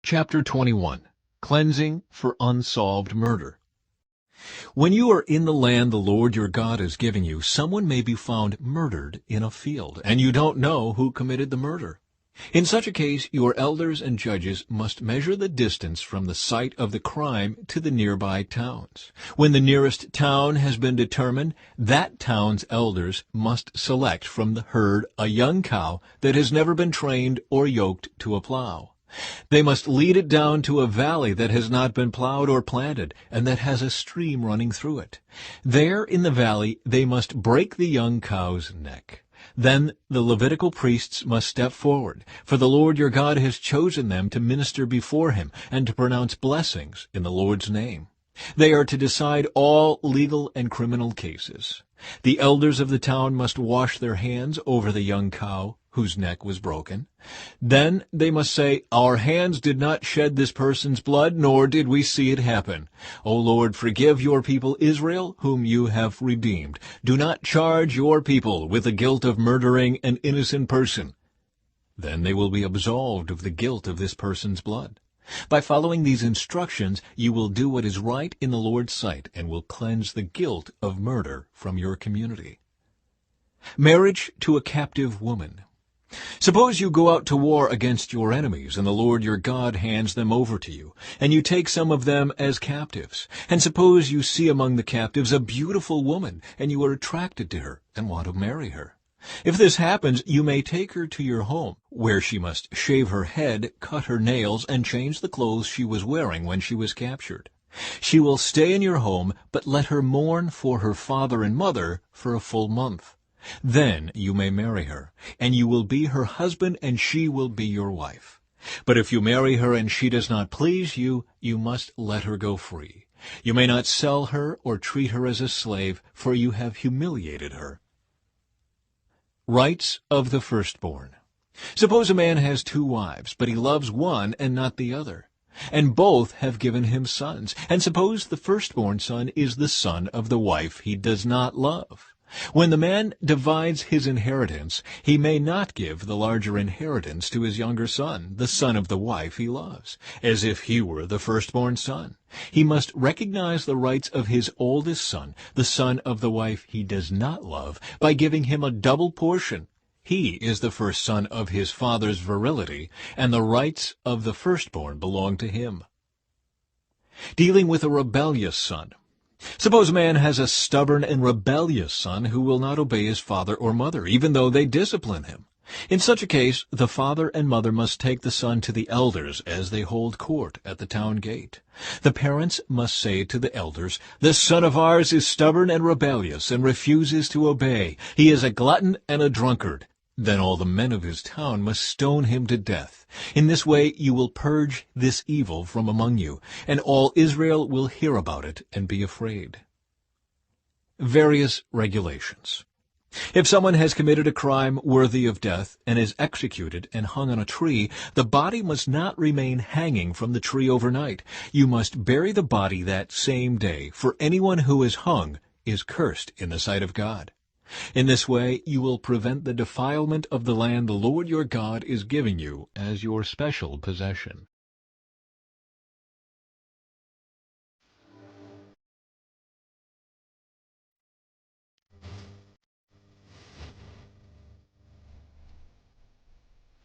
Chapter 21. Cleansing for Unsolved Murder. When you are in the land the Lord your God is giving you, someone may be found murdered in a field, and you don't know who committed the murder. In such a case, your elders and judges must measure the distance from the site of the crime to the nearby towns. When the nearest town has been determined, that town's elders must select from the herd a young cow that has never been trained or yoked to a plow. They must lead it down to a valley that has not been plowed or planted, and that has a stream running through it. There in the valley they must break the young cow's neck. Then the Levitical priests must step forward, for the Lord your God has chosen them to minister before him and to pronounce blessings in the Lord's name. They are to decide all legal and criminal cases. The elders of the town must wash their hands over the young cow whose neck was broken. Then they must say, "Our hands did not shed this person's blood, nor did we see it happen. O Lord, forgive your people Israel, whom you have redeemed. Do not charge your people with the guilt of murdering an innocent person." Then they will be absolved of the guilt of this person's blood. By following these instructions, you will do what is right in the Lord's sight and will cleanse the guilt of murder from your community. Marriage to a captive woman. Suppose you go out to war against your enemies, and the Lord your God hands them over to you, and you take some of them as captives. And suppose you see among the captives a beautiful woman, and you are attracted to her and want to marry her. If this happens, you may take her to your home, where she must shave her head, cut her nails, and change the clothes she was wearing when she was captured. She will stay in your home, but let her mourn for her father and mother for a full month. Then you may marry her, and you will be her husband, and she will be your wife. But if you marry her and she does not please you, you must let her go free. You may not sell her or treat her as a slave, for you have humiliated her. Rights of the firstborn. Suppose a man has two wives, but he loves one and not the other, and both have given him sons. And suppose the firstborn son is the son of the wife he does not love. When the man divides his inheritance, he may not give the larger inheritance to his younger son, the son of the wife he loves, as if he were the firstborn son. He must recognize the rights of his oldest son, the son of the wife he does not love, by giving him a double portion. He is the first son of his father's virility, and the rights of the firstborn belong to him. Dealing with a rebellious son. Suppose a man has a stubborn and rebellious son who will not obey his father or mother, even though they discipline him. In such a case, the father and mother must take the son to the elders as they hold court at the town gate. The parents must say to the elders, "This son of ours is stubborn and rebellious and refuses to obey. He is a glutton and a drunkard." Then all the men of his town must stone him to death. In this way you will purge this evil from among you, and all Israel will hear about it and be afraid. Various regulations. If someone has committed a crime worthy of death and is executed and hung on a tree, the body must not remain hanging from the tree overnight. You must bury the body that same day, for anyone who is hung is cursed in the sight of God. In this way you will prevent the defilement of the land the Lord your God is giving you as your special possession.